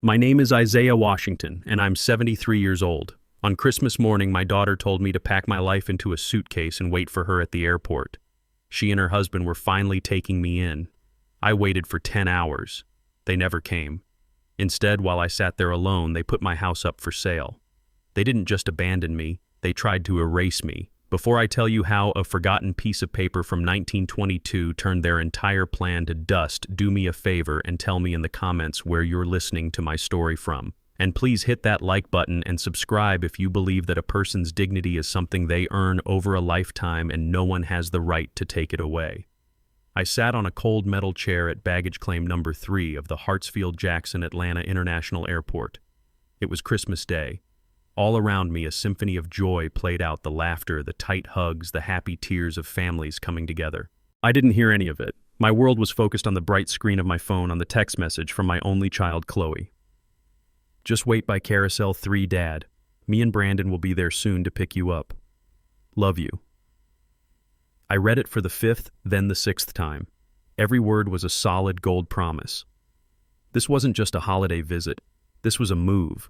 My name is Isaiah Washington, and I'm 73 years old. On Christmas morning, my daughter told me to pack my life into a suitcase and wait for her at the airport. She and her husband were finally taking me in. I waited for 10 hours. They never came. Instead, while I sat there alone, they put my house up for sale. They didn't just abandon me, they tried to erase me. Before I tell you how a forgotten piece of paper from 1922 turned their entire plan to dust, do me a favor and tell me in the comments where you're listening to my story from. And please hit that like button and subscribe if you believe that a person's dignity is something they earn over a lifetime and no one has the right to take it away. I sat on a cold metal chair at baggage claim number 3 of the Hartsfield-Jackson Atlanta International Airport. It was Christmas Day. All around me, a symphony of joy played out, the laughter, the tight hugs, the happy tears of families coming together. I didn't hear any of it. My world was focused on the bright screen of my phone on the text message from my only child, Chloe. Just wait by Carousel 3, Dad. Me and Brandon will be there soon to pick you up. Love you. I read it for the 5th, then the 6th time. Every word was a solid gold promise. This wasn't just a holiday visit. This was a move.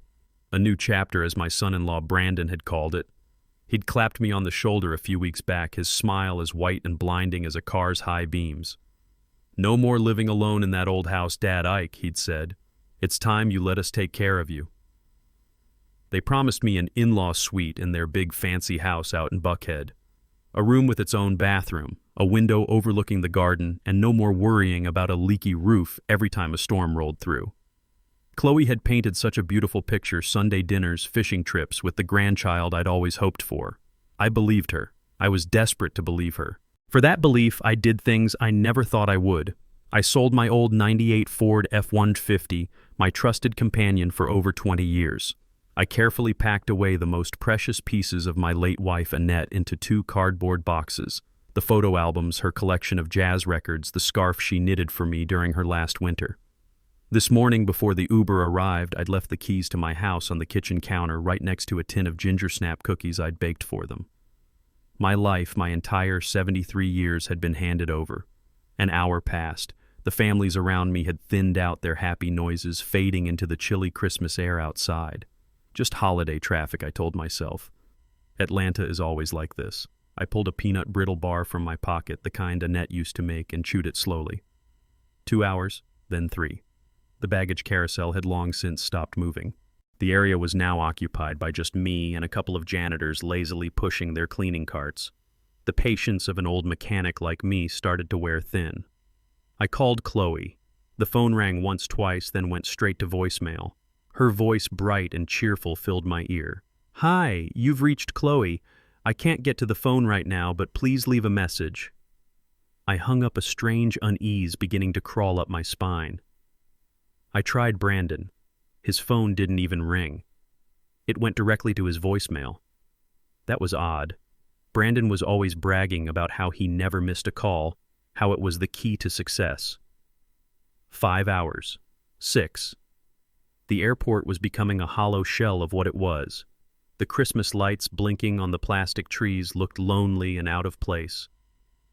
A new chapter, as my son-in-law Brandon had called it. He'd clapped me on the shoulder a few weeks back, his smile as white and blinding as a car's high beams. "No more living alone in that old house, Dad Ike," he'd said. "It's time you let us take care of you." They promised me an in-law suite in their big fancy house out in Buckhead. A room with its own bathroom, a window overlooking the garden, and no more worrying about a leaky roof every time a storm rolled through. Chloe had painted such a beautiful picture, Sunday dinners, fishing trips with the grandchild I'd always hoped for. I believed her. I was desperate to believe her. For that belief, I did things I never thought I would. I sold my old '98 Ford F-150, my trusted companion for over 20 years. I carefully packed away the most precious pieces of my late wife Annette into 2 cardboard boxes, the photo albums, her collection of jazz records, the scarf she knitted for me during her last winter. This morning, before the Uber arrived, I'd left the keys to my house on the kitchen counter right next to a tin of ginger snap cookies I'd baked for them. My life, my entire 73 years, had been handed over. An hour passed. The families around me had thinned out, their happy noises fading into the chilly Christmas air outside. Just holiday traffic, I told myself. Atlanta is always like this. I pulled a peanut brittle bar from my pocket, the kind Annette used to make, and chewed it slowly. 2 hours, then 3. The baggage carousel had long since stopped moving. The area was now occupied by just me and a couple of janitors lazily pushing their cleaning carts. The patience of an old mechanic like me started to wear thin. I called Chloe. The phone rang once, twice, then went straight to voicemail. Her voice, bright and cheerful, filled my ear. "Hi, you've reached Chloe. I can't get to the phone right now, but please leave a message." I hung up, a strange unease beginning to crawl up my spine. I tried Brandon. His phone didn't even ring. It went directly to his voicemail. That was odd. Brandon was always bragging about how he never missed a call, how it was the key to success. 5 hours. 6. The airport was becoming a hollow shell of what it was. The Christmas lights blinking on the plastic trees looked lonely and out of place.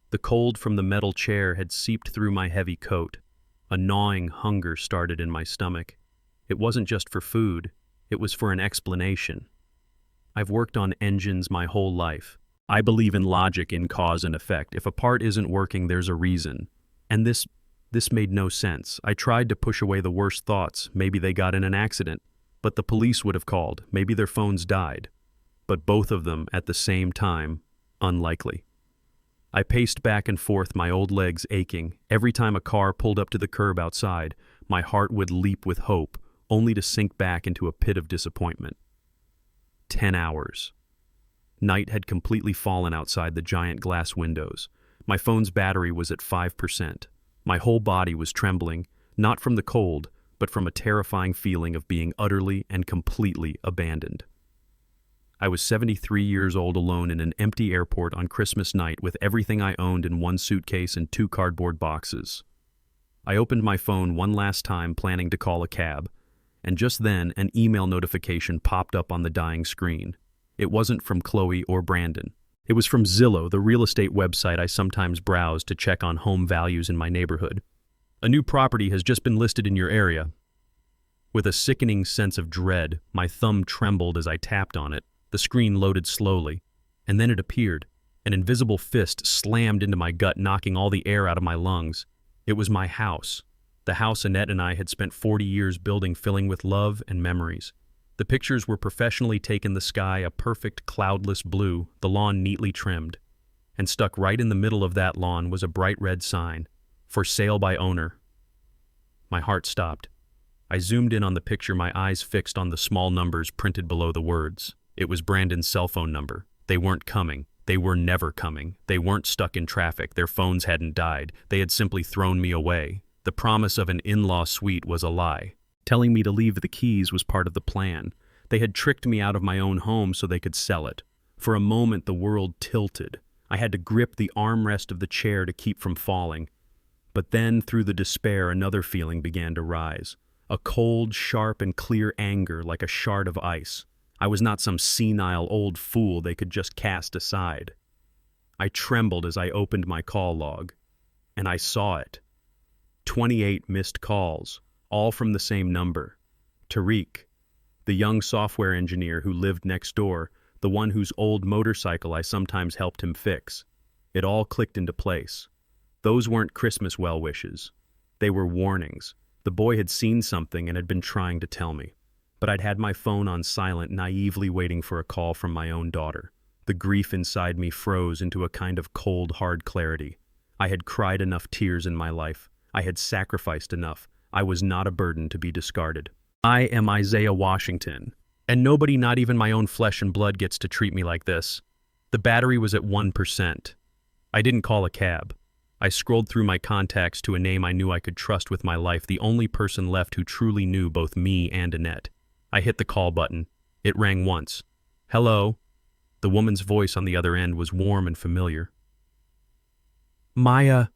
The cold from the metal chair had seeped through my heavy coat. A gnawing hunger started in my stomach. It wasn't just for food, it was for an explanation. I've worked on engines my whole life. I believe in logic, in cause and effect. If a part isn't working, there's a reason. And this made no sense. I tried to push away the worst thoughts. Maybe they got in an accident, but the police would have called. Maybe their phones died. But both of them at the same time, unlikely. I paced back and forth, my old legs aching. Every time a car pulled up to the curb outside, my heart would leap with hope, only to sink back into a pit of disappointment. 10 hours. Night had completely fallen outside the giant glass windows. My phone's battery was at 5%. My whole body was trembling, not from the cold, but from a terrifying feeling of being utterly and completely abandoned. I was 73 years old, alone in an empty airport on Christmas night, with everything I owned in 1 suitcase and 2 cardboard boxes. I opened my phone one last time, planning to call a cab, and just then an email notification popped up on the dying screen. It wasn't from Chloe or Brandon. It was from Zillow, the real estate website I sometimes browse to check on home values in my neighborhood. "A new property has just been listed in your area. With a sickening sense of dread, my thumb trembled as I tapped on it. The screen loaded slowly, and then it appeared. An invisible fist slammed into my gut, knocking all the air out of my lungs. It was my house. The house Annette and I had spent 40 years building, filling with love and memories. The pictures were professionally taken, the sky a perfect cloudless blue, the lawn neatly trimmed. And stuck right in the middle of that lawn was a bright red sign, "For sale by owner." My heart stopped. I zoomed in on the picture, my eyes fixed on the small numbers printed below the words. It was Brandon's cell phone number. They weren't coming. They were never coming. They weren't stuck in traffic. Their phones hadn't died. They had simply thrown me away. The promise of an in-law suite was a lie. Telling me to leave the keys was part of the plan. They had tricked me out of my own home so they could sell it. For a moment, the world tilted. I had to grip the armrest of the chair to keep from falling. But then, through the despair, another feeling began to rise. A cold, sharp, and clear anger like a shard of ice. I was not some senile old fool they could just cast aside. I trembled as I opened my call log, and I saw it. 28 missed calls, all from the same number. Tariq, the young software engineer who lived next door, the one whose old motorcycle I sometimes helped him fix. It all clicked into place. Those weren't Christmas well wishes. They were warnings. The boy had seen something and had been trying to tell me. But I'd had my phone on silent, naively waiting for a call from my own daughter. The grief inside me froze into a kind of cold, hard clarity. I had cried enough tears in my life. I had sacrificed enough. I was not a burden to be discarded. I am Isaiah Washington, and nobody, not even my own flesh and blood, gets to treat me like this. The battery was at 1%. I didn't call a cab. I scrolled through my contacts to a name I knew I could trust with my life, the only person left who truly knew both me and Annette. I hit the call button. It rang once. "Hello." The woman's voice on the other end was warm and familiar. "Maya,"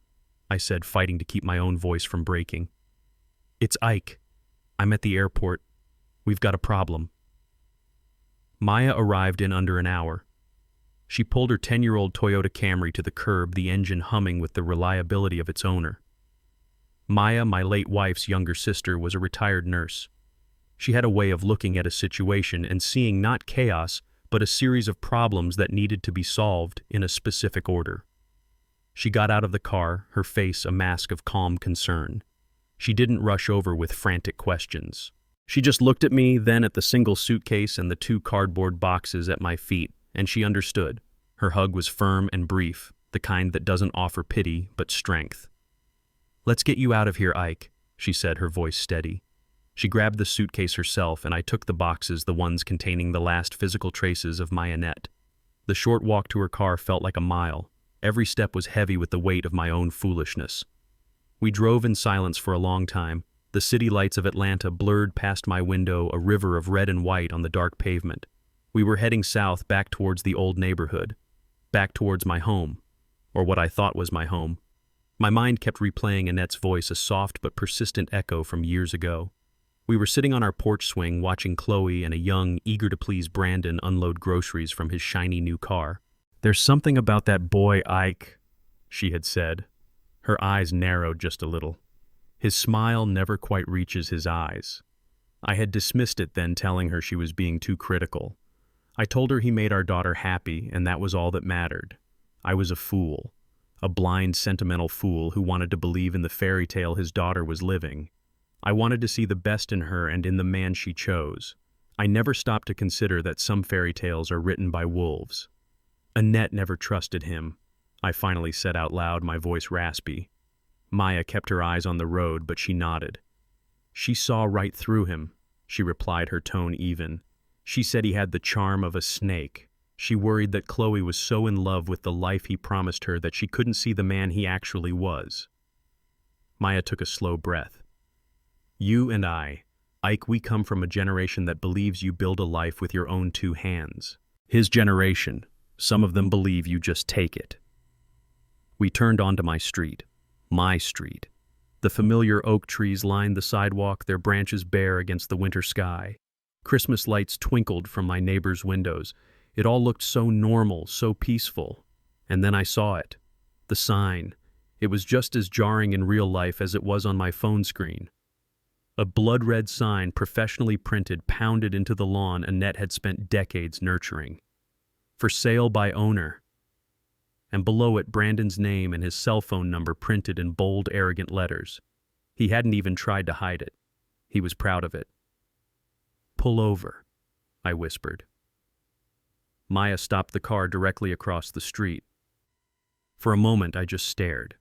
I said, fighting to keep my own voice from breaking. "It's Ike. I'm at the airport. We've got a problem." Maya arrived in under an hour. She pulled her 10-year-old Toyota Camry to the curb, the engine humming with the reliability of its owner. Maya, my late wife's younger sister, was a retired nurse. She had a way of looking at a situation and seeing not chaos, but a series of problems that needed to be solved in a specific order. She got out of the car, her face a mask of calm concern. She didn't rush over with frantic questions. She just looked at me, then at the single suitcase and the 2 cardboard boxes at my feet, and she understood. Her hug was firm and brief, the kind that doesn't offer pity, but strength. "Let's get you out of here, Ike," she said, her voice steady. She grabbed the suitcase herself, and I took the boxes, the ones containing the last physical traces of my Annette. The short walk to her car felt like a mile. Every step was heavy with the weight of my own foolishness. We drove in silence for a long time. The city lights of Atlanta blurred past my window, a river of red and white on the dark pavement. We were heading south, back towards the old neighborhood, back towards my home, or what I thought was my home. My mind kept replaying Annette's voice, a soft but persistent echo from years ago. We were sitting on our porch swing, watching Chloe and a young, eager-to-please Brandon unload groceries from his shiny new car. "There's something about that boy, Ike," she had said. Her eyes narrowed just a little. His smile never quite reaches his eyes. I had dismissed it then, telling her she was being too critical. I told her he made our daughter happy, and that was all that mattered. I was a fool, a blind, sentimental fool who wanted to believe in the fairy tale his daughter was living. I wanted to see the best in her and in the man she chose. I never stopped to consider that some fairy tales are written by wolves. Annette never trusted him, I finally said out loud, my voice raspy. Maya kept her eyes on the road, but she nodded. "She saw right through him," she replied, her tone even. "She said he had the charm of a snake. She worried that Chloe was so in love with the life he promised her that she couldn't see the man he actually was." Maya took a slow breath. "You and I, Ike, we come from a generation that believes you build a life with your own 2 hands. His generation, some of them believe you just take it." We turned onto my street. My street. The familiar oak trees lined the sidewalk, their branches bare against the winter sky. Christmas lights twinkled from my neighbor's windows. It all looked so normal, so peaceful. And then I saw it. The sign. It was just as jarring in real life as it was on my phone screen. A blood-red sign, professionally printed, pounded into the lawn Annette had spent decades nurturing. For sale by owner. And below it, Brandon's name and his cell phone number printed in bold, arrogant letters. He hadn't even tried to hide it. He was proud of it. "Pull over," I whispered. Maya stopped the car directly across the street. For a moment, I just stared.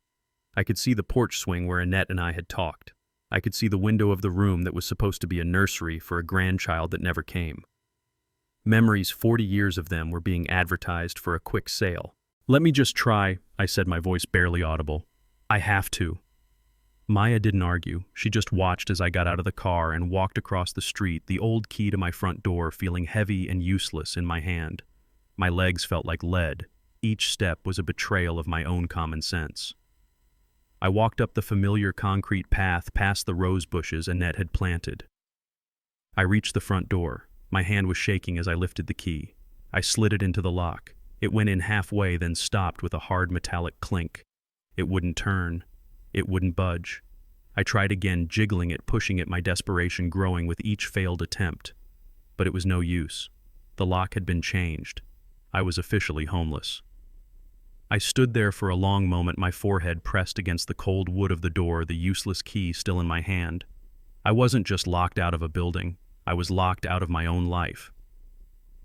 I could see the porch swing where Annette and I had talked. I could see the window of the room that was supposed to be a nursery for a grandchild that never came. Memories, 40 years of them, were being advertised for a quick sale. "Let me just try," I said, my voice barely audible. "I have to." Maya didn't argue. She just watched as I got out of the car and walked across the street, the old key to my front door feeling heavy and useless in my hand. My legs felt like lead. Each step was a betrayal of my own common sense. I walked up the familiar concrete path past the rose bushes Annette had planted. I reached the front door. My hand was shaking as I lifted the key. I slid it into the lock. It went in halfway, then stopped with a hard metallic clink. It wouldn't turn. It wouldn't budge. I tried again, jiggling it, pushing it, my desperation growing with each failed attempt. But it was no use. The lock had been changed. I was officially homeless. I stood there for a long moment, my forehead pressed against the cold wood of the door, the useless key still in my hand. I wasn't just locked out of a building. I was locked out of my own life.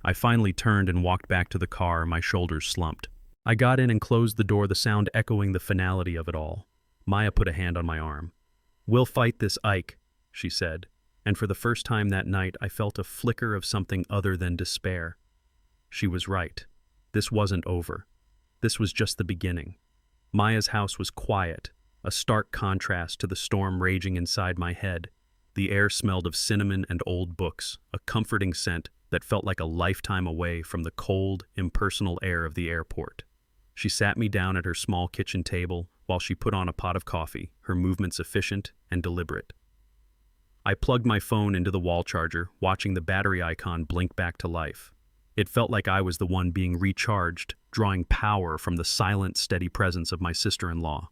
I finally turned and walked back to the car, my shoulders slumped. I got in and closed the door, the sound echoing the finality of it all. Maya put a hand on my arm. "We'll fight this, Ike," she said, and for the first time that night I felt a flicker of something other than despair. She was right. This wasn't over. This was just the beginning. Maya's house was quiet, a stark contrast to the storm raging inside my head. The air smelled of cinnamon and old books, a comforting scent that felt like a lifetime away from the cold, impersonal air of the airport. She sat me down at her small kitchen table while she put on a pot of coffee, her movements efficient and deliberate. I plugged my phone into the wall charger, watching the battery icon blink back to life. It felt like I was the one being recharged, drawing power from the silent, steady presence of my sister-in-law.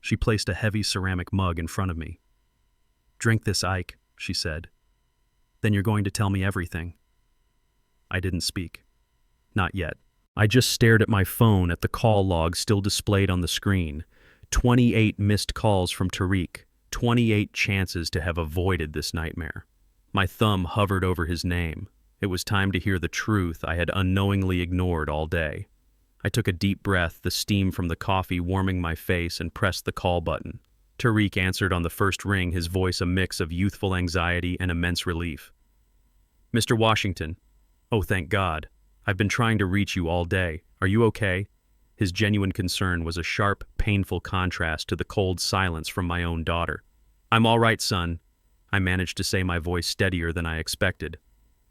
She placed a heavy ceramic mug in front of me. "Drink this, Ike," she said. "Then you're going to tell me everything." I didn't speak. Not yet. I just stared at my phone, at the call log still displayed on the screen. 28 missed calls from Tariq. 28 chances to have avoided this nightmare. My thumb hovered over his name. It was time to hear the truth I had unknowingly ignored all day. I took a deep breath, the steam from the coffee warming my face, and pressed the call button. Tariq answered on the first ring, his voice a mix of youthful anxiety and immense relief. "Mr. Washington." "Oh, thank God. I've been trying to reach you all day. Are you okay?" His genuine concern was a sharp, painful contrast to the cold silence from my own daughter. "I'm all right, son." I managed to say, my voice steadier than I expected.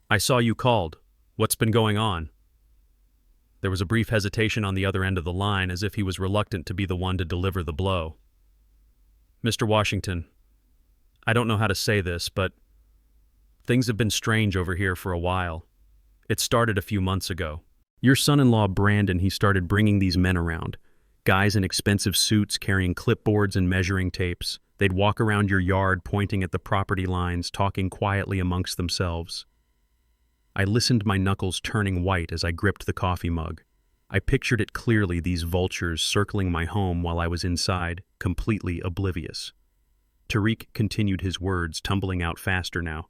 "I saw you called. What's been going on?" There was a brief hesitation on the other end of the line, as if he was reluctant to be the one to deliver the blow. "Mr. Washington, I don't know how to say this, but things have been strange over here for a while. It started a few months ago. Your son-in-law, Brandon, he started bringing these men around. Guys in expensive suits carrying clipboards and measuring tapes. They'd walk around your yard pointing at the property lines, talking quietly amongst themselves." I listened, my knuckles turning white as I gripped the coffee mug. I pictured it clearly, these vultures circling my home while I was inside, completely oblivious. Tariq continued his words, tumbling out faster now.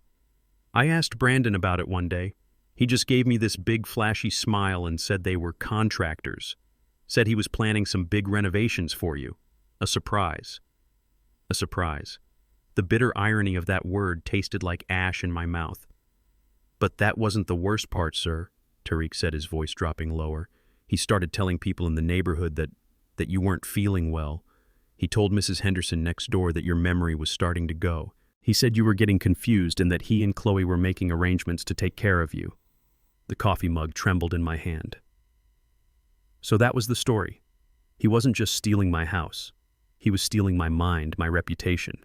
"I asked Brandon about it one day. He just gave me this big flashy smile and said they were contractors. Said he was planning some big renovations for you. A surprise." A surprise. The bitter irony of that word tasted like ash in my mouth. "But that wasn't the worst part, sir," Tariq said, his voice dropping lower. "He started telling people in the neighborhood that you weren't feeling well. He told Mrs. Henderson next door that your memory was starting to go. He said you were getting confused and that he and Chloe were making arrangements to take care of you." The coffee mug trembled in my hand. So that was the story. He wasn't just stealing my house. He was stealing my mind, my reputation.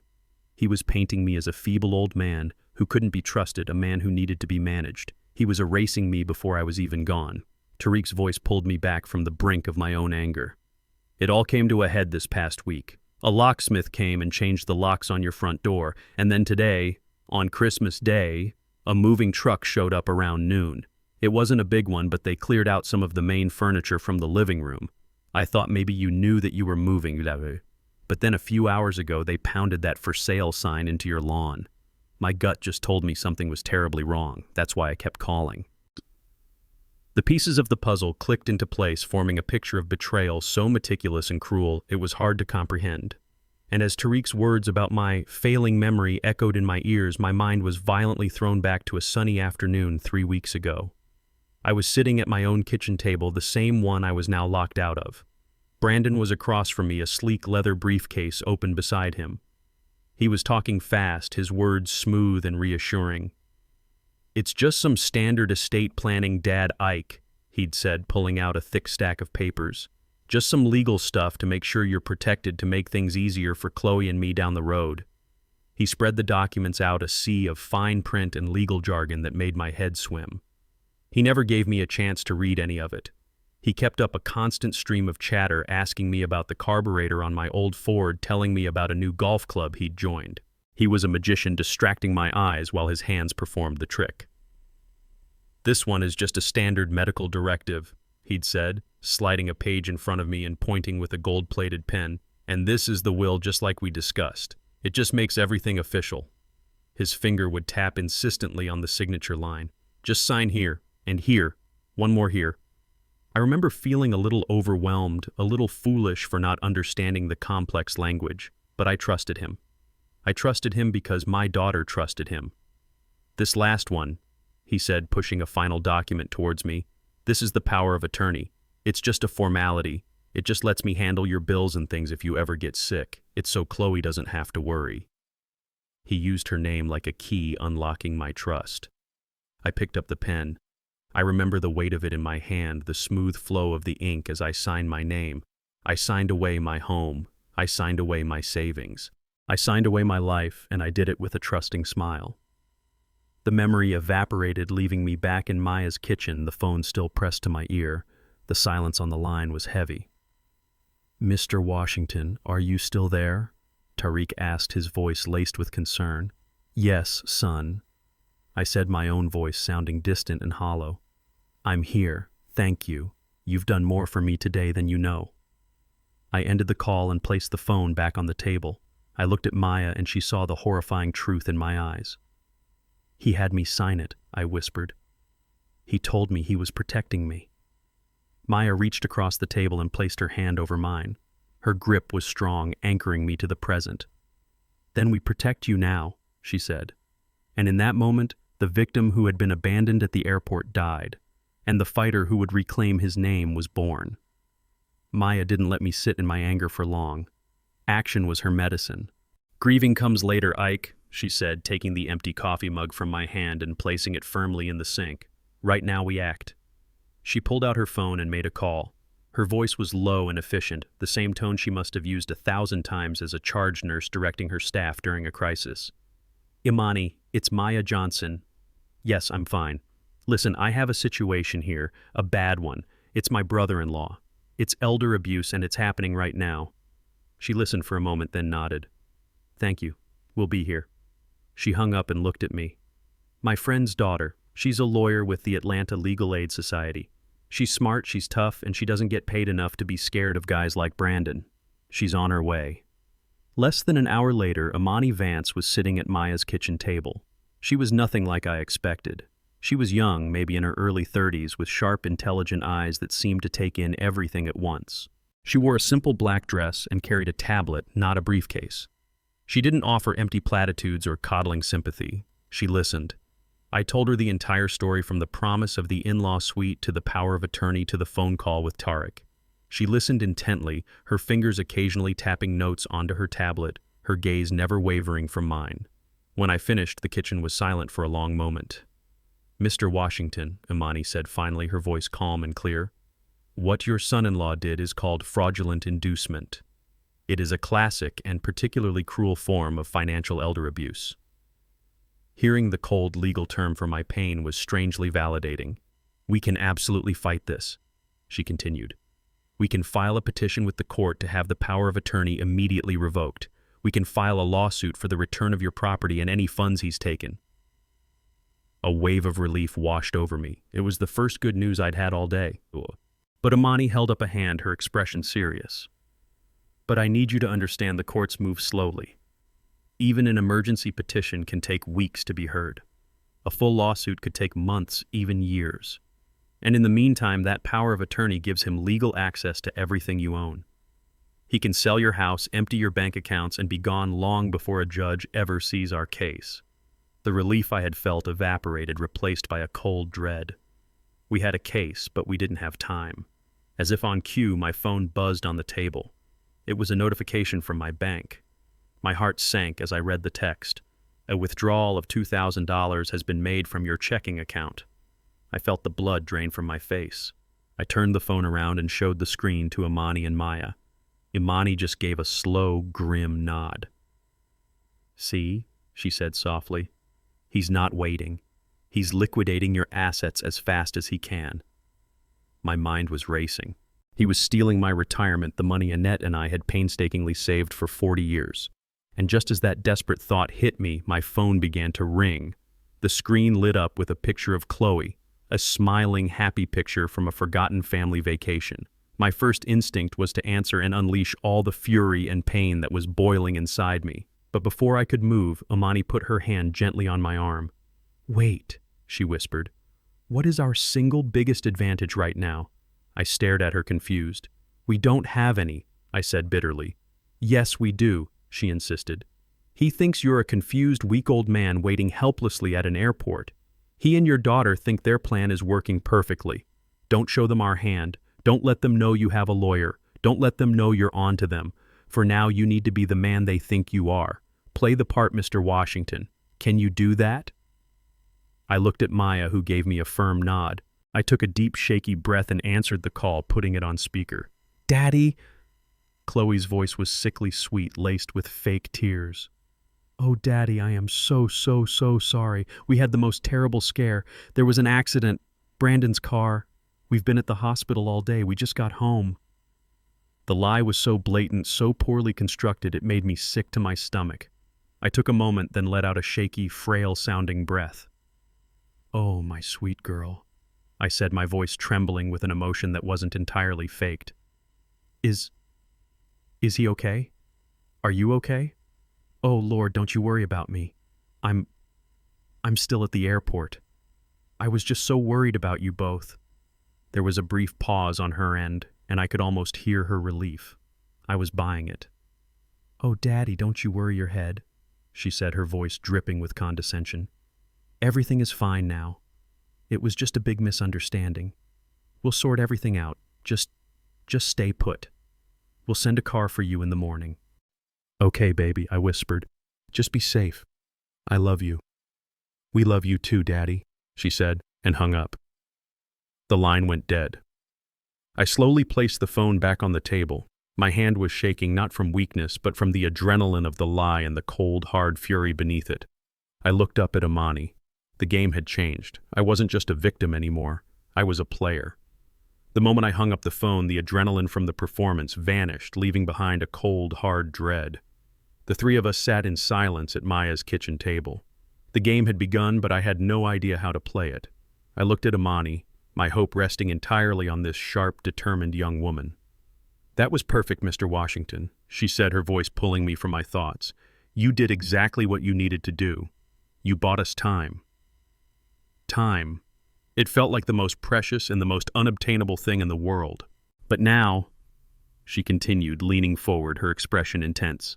He was painting me as a feeble old man who couldn't be trusted, a man who needed to be managed. He was erasing me before I was even gone. Tariq's voice pulled me back from the brink of my own anger. "It all came to a head this past week. A locksmith came and changed the locks on your front door, and then today, on Christmas Day, a moving truck showed up around noon. It wasn't a big one, but they cleared out some of the main furniture from the living room. I thought maybe you knew that you were moving, but then a few hours ago they pounded that for sale sign into your lawn. My gut just told me something was terribly wrong. That's why I kept calling. The pieces of the puzzle clicked into place, forming a picture of betrayal so meticulous and cruel it was hard to comprehend. And as Tariq's words about my failing memory echoed in my ears, my mind was violently thrown back to a sunny afternoon 3 weeks ago. I was sitting at my own kitchen table, the same one I was now locked out of. Brandon was across from me, a sleek leather briefcase open beside him. He was talking fast, his words smooth and reassuring. "It's just some standard estate planning, Dad Ike," he'd said, pulling out a thick stack of papers. "Just some legal stuff to make sure you're protected, to make things easier for Chloe and me down the road." He spread the documents out, a sea of fine print and legal jargon that made my head swim. He never gave me a chance to read any of it. He kept up a constant stream of chatter, asking me about the carburetor on my old Ford, telling me about a new golf club he'd joined. He was a magician, distracting my eyes while his hands performed the trick. "This one is just a standard medical directive," he'd said, sliding a page in front of me and pointing with a gold-plated pen. "And this is the will, just like we discussed. It just makes everything official." His finger would tap insistently on the signature line. "Just sign here, and here, one more here." I remember feeling a little overwhelmed, a little foolish for not understanding the complex language, but I trusted him. I trusted him because my daughter trusted him. "This last one," he said, pushing a final document towards me, "this is the power of attorney. It's just a formality. It just lets me handle your bills and things if you ever get sick. It's so Chloe doesn't have to worry." He used her name like a key, unlocking my trust. I picked up the pen. I remember the weight of it in my hand, the smooth flow of the ink as I signed my name. I signed away my home. I signed away my savings. I signed away my life, and I did it with a trusting smile. The memory evaporated, leaving me back in Maya's kitchen, the phone still pressed to my ear. The silence on the line was heavy. "Mr. Washington, are you still there?" Tariq asked, his voice laced with concern. "Yes, son," I said, my own voice sounding distant and hollow. "I'm here. Thank you. You've done more for me today than you know." I ended the call and placed the phone back on the table. I looked at Maya and she saw the horrifying truth in my eyes. "He had me sign it," I whispered. "He told me he was protecting me." Maya reached across the table and placed her hand over mine. Her grip was strong, anchoring me to the present. "Then we protect you now," she said. And in that moment, the victim who had been abandoned at the airport died, and the fighter who would reclaim his name was born. Maya didn't let me sit in my anger for long. Action was her medicine. "Grieving comes later, Ike," she said, taking the empty coffee mug from my hand and placing it firmly in the sink. "Right now we act." She pulled out her phone and made a call. Her voice was low and efficient, the same tone she must have used 1,000 times as a charge nurse directing her staff during a crisis. "Imani, it's Maya Johnson." "Yes, I'm fine. Listen, I have a situation here, a bad one. It's my brother-in-law. It's elder abuse and it's happening right now." She listened for a moment, then nodded. "Thank you. We'll be here." She hung up and looked at me. "My friend's daughter. She's a lawyer with the Atlanta Legal Aid Society. She's smart, she's tough, and she doesn't get paid enough to be scared of guys like Brandon. She's on her way." Less than an hour later, Imani Vance was sitting at Maya's kitchen table. She was nothing like I expected. She was young, maybe in her early 30s, with sharp, intelligent eyes that seemed to take in everything at once. She wore a simple black dress and carried a tablet, not a briefcase. She didn't offer empty platitudes or coddling sympathy. She listened. I told her the entire story, from the promise of the in-law suite to the power of attorney to the phone call with Tariq. She listened intently, her fingers occasionally tapping notes onto her tablet, her gaze never wavering from mine. When I finished, the kitchen was silent for a long moment. "Mr. Washington," Imani said finally, her voice calm and clear, "what your son-in-law did is called fraudulent inducement. It is a classic and particularly cruel form of financial elder abuse." Hearing the cold legal term for my pain was strangely validating. "We can absolutely fight this," she continued. We can file a petition with the court to have the power of attorney immediately revoked. We can file a lawsuit for the return of your property and any funds he's taken." A wave of relief washed over me. It was the first good news I'd had all day. But Amani held up a hand, her expression serious. "But I need you to understand the courts move slowly. Even an emergency petition can take weeks to be heard. A full lawsuit could take months, even years. And in the meantime, that power of attorney gives him legal access to everything you own. He can sell your house, empty your bank accounts, and be gone long before a judge ever sees our case." The relief I had felt evaporated, replaced by a cold dread. We had a case, but we didn't have time. As if on cue, my phone buzzed on the table. It was a notification from my bank. My heart sank as I read the text. "A withdrawal of $2,000 has been made from your checking account." I felt the blood drain from my face. I turned the phone around and showed the screen to Imani and Maya. Imani just gave a slow, grim nod. "See," she said softly. "He's not waiting. He's liquidating your assets as fast as he can." My mind was racing. He was stealing my retirement, the money Annette and I had painstakingly saved for 40 years. And just as that desperate thought hit me, my phone began to ring. The screen lit up with a picture of Chloe, a smiling, happy picture from a forgotten family vacation. My first instinct was to answer and unleash all the fury and pain that was boiling inside me. But before I could move, Imani put her hand gently on my arm. "Wait," she whispered. "What is our single biggest advantage right now?" I stared at her confused. "We don't have any," I said bitterly. "Yes, we do," she insisted. "He thinks you're a confused, weak old man waiting helplessly at an airport. He and your daughter think their plan is working perfectly. Don't show them our hand. Don't let them know you have a lawyer. Don't let them know you're on to them. For now, you need to be the man they think you are. Play the part, Mr. Washington. Can you do that?" I looked at Maya, who gave me a firm nod. I took a deep, shaky breath and answered the call, putting it on speaker. "Daddy!" Chloe's voice was sickly sweet, laced with fake tears. "Oh, Daddy, I am so sorry. We had the most terrible scare. There was an accident. Brandon's car. We've been at the hospital all day. We just got home." The lie was so blatant, so poorly constructed, it made me sick to my stomach. I took a moment, then let out a shaky, frail-sounding breath. "Oh, my sweet girl," I said, my voice trembling with an emotion that wasn't entirely faked. Is he okay? Are you okay? Oh, Lord, don't you worry about me. I'm still at the airport. I was just so worried about you both." There was a brief pause on her end, and I could almost hear her relief. I was buying it. "Oh, Daddy, don't you worry your head," she said, her voice dripping with condescension. "Everything is fine now. It was just a big misunderstanding. We'll sort everything out. Just stay put. We'll send a car for you in the morning." "Okay, baby," I whispered. "Just be safe. I love you." "We love you too, Daddy," she said, and hung up. The line went dead. I slowly placed the phone back on the table. My hand was shaking not from weakness, but from the adrenaline of the lie and the cold, hard fury beneath it. I looked up at Imani. The game had changed. I wasn't just a victim anymore. I was a player. The moment I hung up the phone, the adrenaline from the performance vanished, leaving behind a cold, hard dread. The three of us sat in silence at Maya's kitchen table. The game had begun, but I had no idea how to play it. I looked at Imani, my hope resting entirely on this sharp, determined young woman. "That was perfect, Mr. Washington," she said, her voice pulling me from my thoughts. "You did exactly what you needed to do. You bought us time." Time. It felt like the most precious and the most unobtainable thing in the world. "But now," she continued, leaning forward, her expression intense,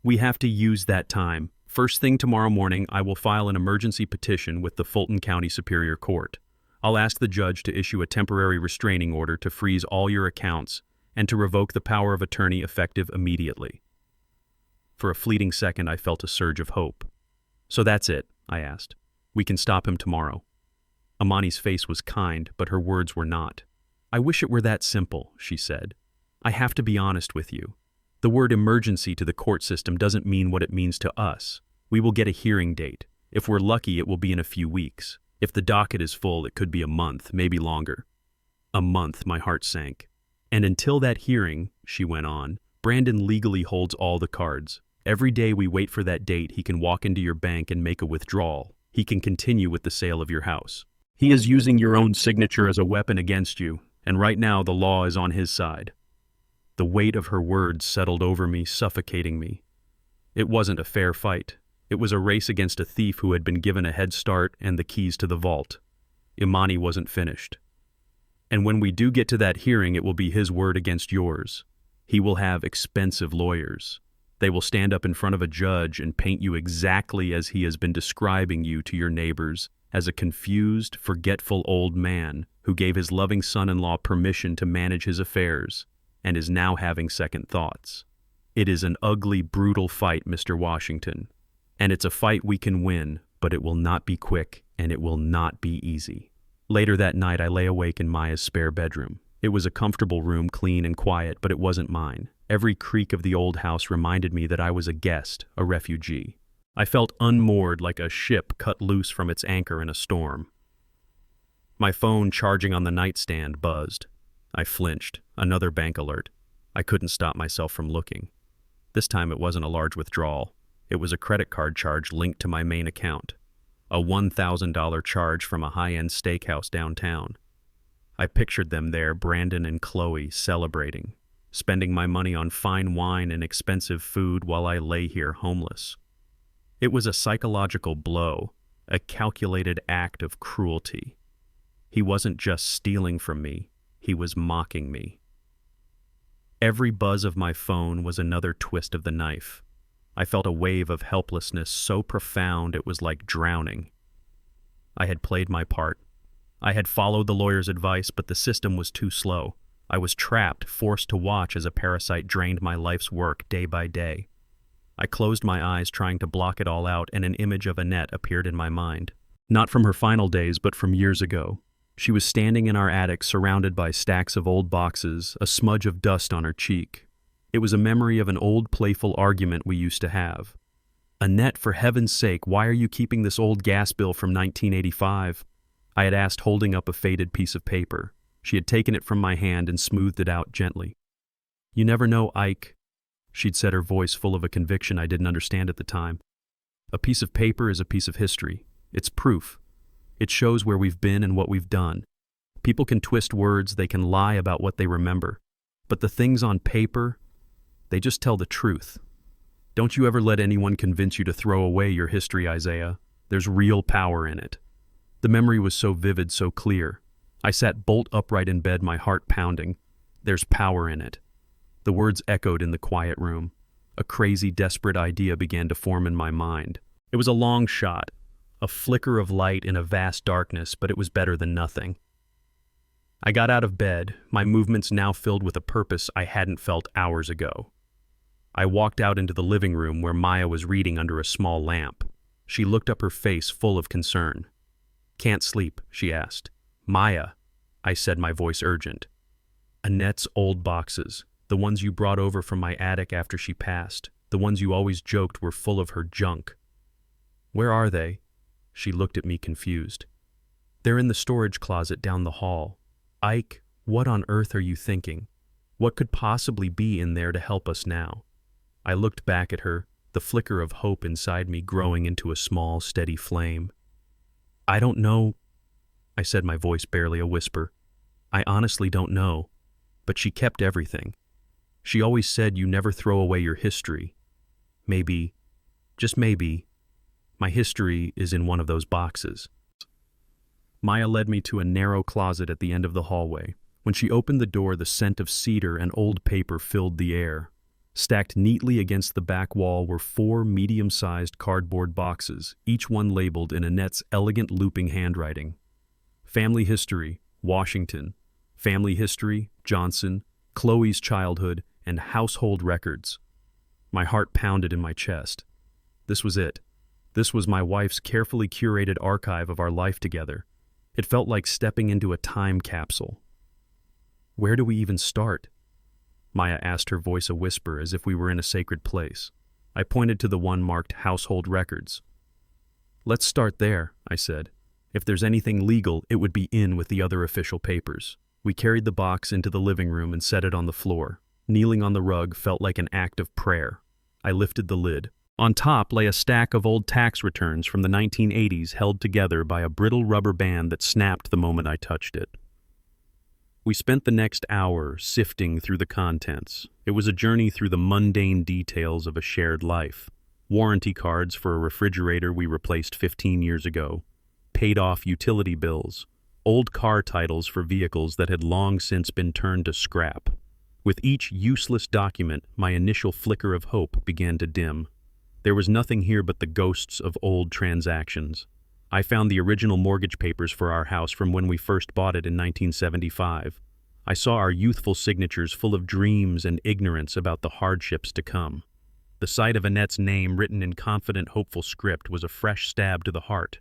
"we have to use that time. First thing tomorrow morning, I will file an emergency petition with the Fulton County Superior Court. I'll ask the judge to issue a temporary restraining order to freeze all your accounts and to revoke the power of attorney effective immediately." For a fleeting second, I felt a surge of hope. "So that's it?" I asked. "We can stop him tomorrow." Amani's face was kind, but her words were not. "I wish it were that simple," she said. "I have to be honest with you. The word emergency to the court system doesn't mean what it means to us. We will get a hearing date. If we're lucky, it will be in a few weeks. If the docket is full, it could be a month, maybe longer." A month, my heart sank. And until that hearing, she went on, Brandon legally holds all the cards. Every day we wait for that date, he can walk into your bank and make a withdrawal. He can continue with the sale of your house. He is using your own signature as a weapon against you, and right now the law is on his side. The weight of her words settled over me, suffocating me. It wasn't a fair fight. It was a race against a thief who had been given a head start and the keys to the vault. Imani wasn't finished. And when we do get to that hearing, it will be his word against yours. He will have expensive lawyers. They will stand up in front of a judge and paint you exactly as he has been describing you to your neighbors, as a confused, forgetful old man who gave his loving son-in-law permission to manage his affairs and is now having second thoughts. It is an ugly, brutal fight, Mr. Washington. And it's a fight we can win, but it will not be quick and it will not be easy. Later that night, I lay awake in Maya's spare bedroom. It was a comfortable room, clean and quiet, but it wasn't mine. Every creak of the old house reminded me that I was a guest, a refugee. I felt unmoored like a ship cut loose from its anchor in a storm. My phone, charging on the nightstand, buzzed. I flinched. Another bank alert. I couldn't stop myself from looking. This time it wasn't a large withdrawal. It was a credit card charge linked to my main account. A $1,000 charge from a high-end steakhouse downtown. I pictured them there, Brandon and Chloe, celebrating, spending my money on fine wine and expensive food while I lay here homeless. It was a psychological blow, a calculated act of cruelty. He wasn't just stealing from me, he was mocking me. Every buzz of my phone was another twist of the knife. I felt a wave of helplessness so profound it was like drowning. I had played my part. I had followed the lawyer's advice, but the system was too slow. I was trapped, forced to watch as a parasite drained my life's work day by day. I closed my eyes, trying to block it all out, and an image of Annette appeared in my mind. Not from her final days, but from years ago. She was standing in our attic, surrounded by stacks of old boxes, a smudge of dust on her cheek. It was a memory of an old playful argument we used to have. "Annette, for heaven's sake, why are you keeping this old gas bill from 1985? I had asked, holding up a faded piece of paper. She had taken it from my hand and smoothed it out gently. "You never know, Ike," she'd said, her voice full of a conviction I didn't understand at the time. "A piece of paper is a piece of history. It's proof. It shows where we've been and what we've done. People can twist words, they can lie about what they remember. But the things on paper, they just tell the truth. Don't you ever let anyone convince you to throw away your history, Isaiah. There's real power in it." The memory was so vivid, so clear. I sat bolt upright in bed, my heart pounding. There's power in it. The words echoed in the quiet room. A crazy, desperate idea began to form in my mind. It was a long shot, a flicker of light in a vast darkness, but it was better than nothing. I got out of bed, my movements now filled with a purpose I hadn't felt hours ago. I walked out into the living room where Maya was reading under a small lamp. She looked up, her face full of concern. "Can't sleep?" she asked. "Maya," I said, my voice urgent. "Annette's old boxes, the ones you brought over from my attic after she passed, the ones you always joked were full of her junk. Where are they?" She looked at me confused. "They're in the storage closet down the hall." "Ike, what on earth are you thinking? What could possibly be in there to help us now?" I looked back at her, the flicker of hope inside me growing into a small, steady flame. "I don't know," I said, my voice barely a whisper. "I honestly don't know. But she kept everything. She always said you never throw away your history. Maybe, just maybe, my history is in one of those boxes." Maya led me to a narrow closet at the end of the hallway. When she opened the door, the scent of cedar and old paper filled the air. Stacked neatly against the back wall were 4 medium-sized cardboard boxes, each one labeled in Annette's elegant looping handwriting. Family history, Washington. Family history, Johnson. Chloe's childhood, and household records. My heart pounded in my chest. This was it. This was my wife's carefully curated archive of our life together. It felt like stepping into a time capsule. "Where do we even start?" Maya asked, her voice a whisper, as if we were in a sacred place. I pointed to the one marked Household Records. "Let's start there," I said. "If there's anything legal, it would be in with the other official papers." We carried the box into the living room and set it on the floor. Kneeling on the rug felt like an act of prayer. I lifted the lid. On top lay a stack of old tax returns from the 1980s held together by a brittle rubber band that snapped the moment I touched it. We spent the next hour sifting through the contents. It was a journey through the mundane details of a shared life. Warranty cards for a refrigerator we replaced 15 years ago. Paid-off utility bills. Old car titles for vehicles that had long since been turned to scrap. With each useless document, my initial flicker of hope began to dim. There was nothing here but the ghosts of old transactions. I found the original mortgage papers for our house from when we first bought it in 1975. I saw our youthful signatures full of dreams and ignorance about the hardships to come. The sight of Annette's name written in confident, hopeful script was a fresh stab to the heart.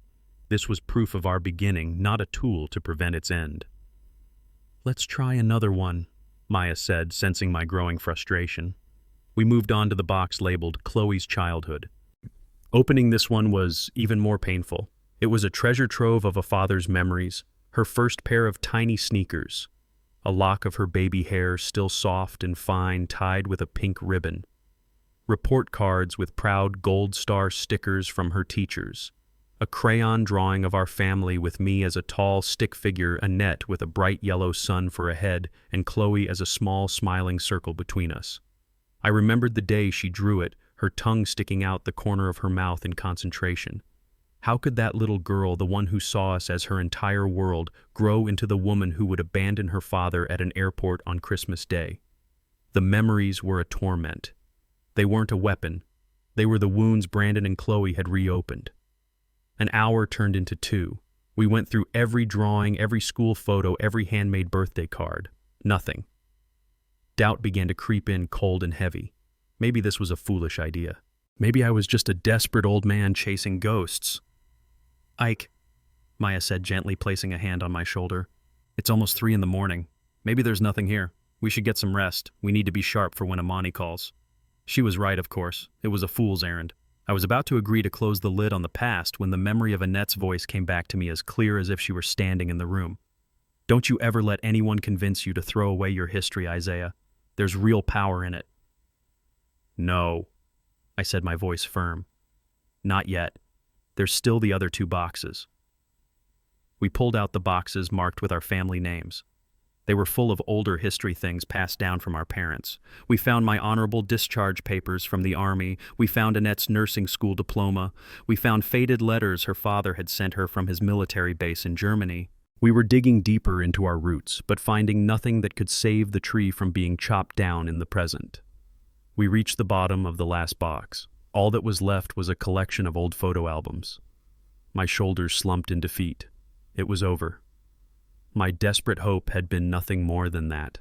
This was proof of our beginning, not a tool to prevent its end. "Let's try another one," Maya said, sensing my growing frustration. We moved on to the box labeled Chloe's Childhood. Opening this one was even more painful. It was a treasure trove of a father's memories, her first pair of tiny sneakers, a lock of her baby hair still soft and fine tied with a pink ribbon, report cards with proud gold star stickers from her teachers, a crayon drawing of our family with me as a tall stick figure, Annette with a bright yellow sun for a head, and Chloe as a small smiling circle between us. I remembered the day she drew it, her tongue sticking out the corner of her mouth in concentration. How could that little girl, the one who saw us as her entire world, grow into the woman who would abandon her father at an airport on Christmas Day? The memories were a torment. They weren't a weapon. They were the wounds Brandon and Chloe had reopened. An hour turned into 2. We went through every drawing, every school photo, every handmade birthday card. Nothing. Doubt began to creep in cold and heavy. Maybe this was a foolish idea. Maybe I was just a desperate old man chasing ghosts. "Ike," Maya said gently, placing a hand on my shoulder. "It's almost 3 a.m. Maybe there's nothing here. We should get some rest. We need to be sharp for when Amani calls." She was right, of course. It was a fool's errand. I was about to agree to close the lid on the past when the memory of Annette's voice came back to me as clear as if she were standing in the room. "Don't you ever let anyone convince you to throw away your history, Isaiah. There's real power in it." "No," I said, my voice firm. "Not yet. There's still the other 2 boxes." We pulled out the boxes marked with our family names. They were full of older history things passed down from our parents. We found my honorable discharge papers from the Army. We found Annette's nursing school diploma. We found faded letters her father had sent her from his military base in Germany. We were digging deeper into our roots, but finding nothing that could save the tree from being chopped down in the present. We reached the bottom of the last box. All that was left was a collection of old photo albums. My shoulders slumped in defeat. It was over. My desperate hope had been nothing more than that.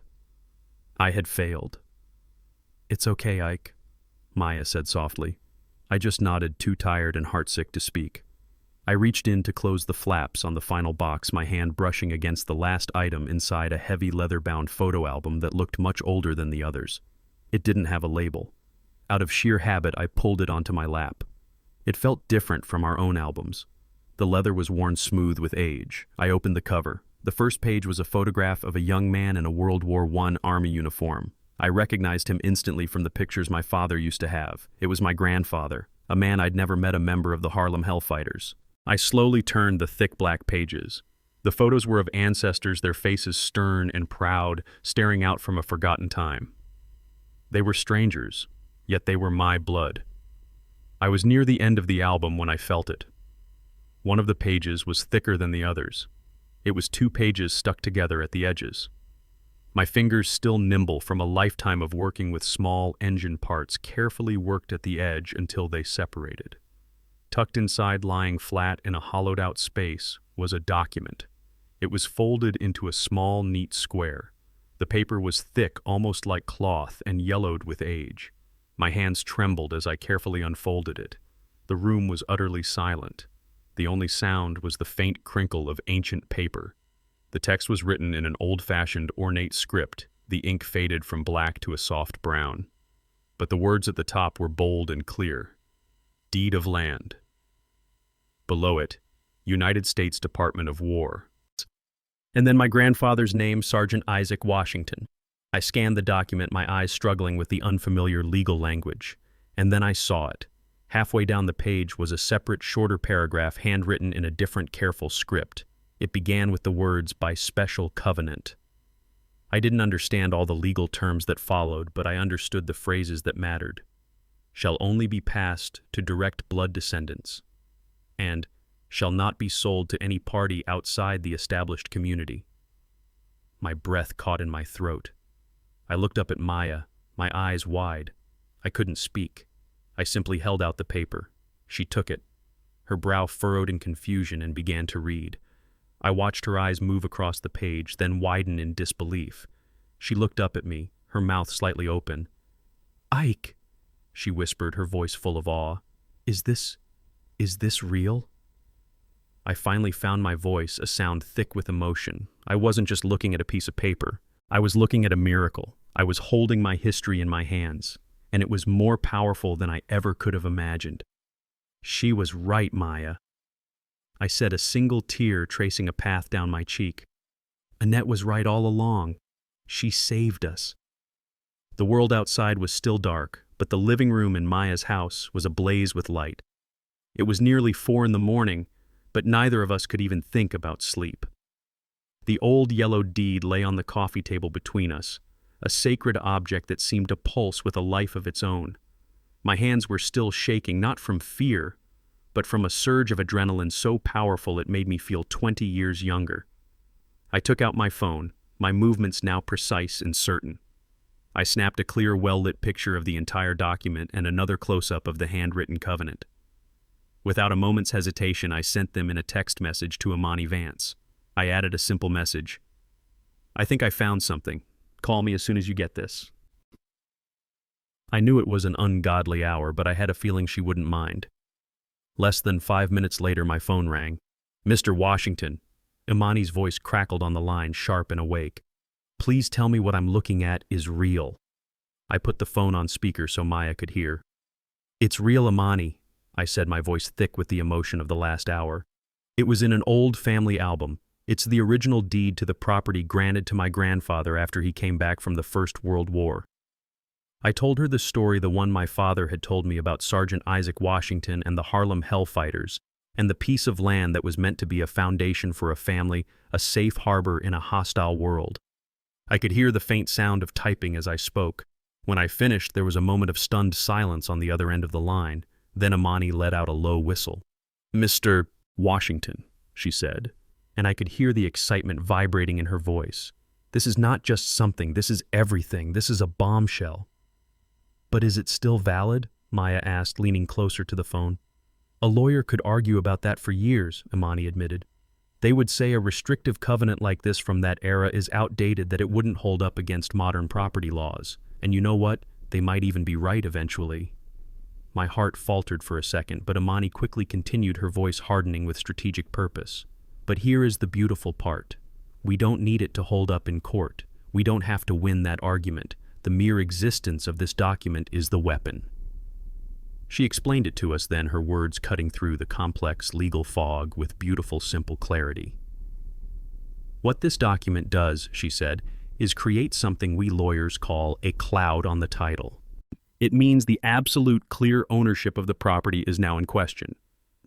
I had failed. "It's okay, Ike," Maya said softly. I just nodded, too tired and heartsick to speak. I reached in to close the flaps on the final box, my hand brushing against the last item inside a heavy leather-bound photo album that looked much older than the others. It didn't have a label. Out of sheer habit, I pulled it onto my lap. It felt different from our own albums. The leather was worn smooth with age. I opened the cover. The first page was a photograph of a young man in a World War I Army uniform. I recognized him instantly from the pictures my father used to have. It was my grandfather, a man I'd never met, a member of the Harlem Hellfighters. I slowly turned the thick black pages. The photos were of ancestors, their faces stern and proud, staring out from a forgotten time. They were strangers, yet they were my blood. I was near the end of the album when I felt it. One of the pages was thicker than the others. It was 2 pages stuck together at the edges. My fingers, still nimble from a lifetime of working with small engine parts, carefully worked at the edge until they separated. Tucked inside, lying flat in a hollowed-out space, was a document. It was folded into a small, neat square. The paper was thick, almost like cloth, and yellowed with age. My hands trembled as I carefully unfolded it. The room was utterly silent. The only sound was the faint crinkle of ancient paper. The text was written in an old-fashioned, ornate script. The ink faded from black to a soft brown. But the words at the top were bold and clear. Deed of land. Below it, United States Department of War. And then my grandfather's name, Sergeant Isaac Washington. I scanned the document, my eyes struggling with the unfamiliar legal language. And then I saw it. Halfway down the page was a separate, shorter paragraph handwritten in a different, careful script. It began with the words, "by special covenant." I didn't understand all the legal terms that followed, but I understood the phrases that mattered. "Shall only be passed to direct blood descendants," and "shall not be sold to any party outside the established community." My breath caught in my throat. I looked up at Maya, my eyes wide. I couldn't speak. I simply held out the paper. She took it. Her brow furrowed in confusion and began to read. I watched her eyes move across the page, then widen in disbelief. She looked up at me, her mouth slightly open. "Ike," she whispered, her voice full of awe. Is this real?" I finally found my voice, a sound thick with emotion. I wasn't just looking at a piece of paper. I was looking at a miracle. I was holding my history in my hands, and it was more powerful than I ever could have imagined. "She was right, Maya," I said, a single tear tracing a path down my cheek. "Annette was right all along. She saved us." The world outside was still dark, but the living room in Maya's house was ablaze with light. It was nearly 4 in the morning, but neither of us could even think about sleep. The old yellow deed lay on the coffee table between us, a sacred object that seemed to pulse with a life of its own. My hands were still shaking, not from fear, but from a surge of adrenaline so powerful it made me feel 20 years younger. I took out my phone, my movements now precise and certain. I snapped a clear, well-lit picture of the entire document and another close-up of the handwritten covenant. Without a moment's hesitation, I sent them in a text message to Imani Vance. I added a simple message. "I think I found something. Call me as soon as you get this." I knew it was an ungodly hour, but I had a feeling she wouldn't mind. Less than 5 minutes later, my phone rang. "Mr. Washington." Imani's voice crackled on the line, sharp and awake. "Please tell me what I'm looking at is real." I put the phone on speaker so Maya could hear. "It's real, Imani," I said, my voice thick with the emotion of the last hour. "It was in an old family album. It's the original deed to the property granted to my grandfather after he came back from the First World War." I told her the story, the one my father had told me about Sergeant Isaac Washington and the Harlem Hellfighters, and the piece of land that was meant to be a foundation for a family, a safe harbor in a hostile world. I could hear the faint sound of typing as I spoke. When I finished, there was a moment of stunned silence on the other end of the line. Then Imani let out a low whistle. "Mr. Washington," she said, and I could hear the excitement vibrating in her voice. "This is not just something, this is everything. This is a bombshell." "But is it still valid?" Maya asked, leaning closer to the phone. "A lawyer could argue about that for years," Imani admitted. "They would say a restrictive covenant like this from that era is outdated, that it wouldn't hold up against modern property laws. And you know what? They might even be right eventually." My heart faltered for a second, but Imani quickly continued, her voice hardening with strategic purpose. "But here is the beautiful part. We don't need it to hold up in court. We don't have to win that argument. The mere existence of this document is the weapon." She explained it to us then, her words cutting through the complex legal fog with beautiful, simple clarity. "What this document does," she said, "is create something we lawyers call a cloud on the title. It means the absolute clear ownership of the property is now in question.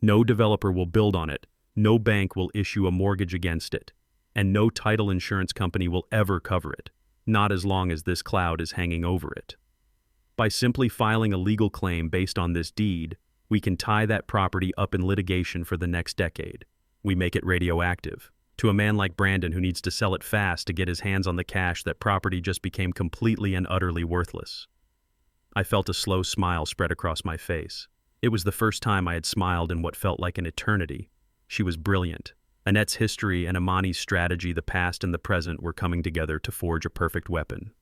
No developer will build on it, no bank will issue a mortgage against it, and no title insurance company will ever cover it, not as long as this cloud is hanging over it. By simply filing a legal claim based on this deed, we can tie that property up in litigation for the next decade. We make it radioactive. To a man like Brandon who needs to sell it fast to get his hands on the cash, that property just became completely and utterly worthless." I felt a slow smile spread across my face. It was the first time I had smiled in what felt like an eternity. She was brilliant. Annette's history and Imani's strategy, the past and the present, were coming together to forge a perfect weapon.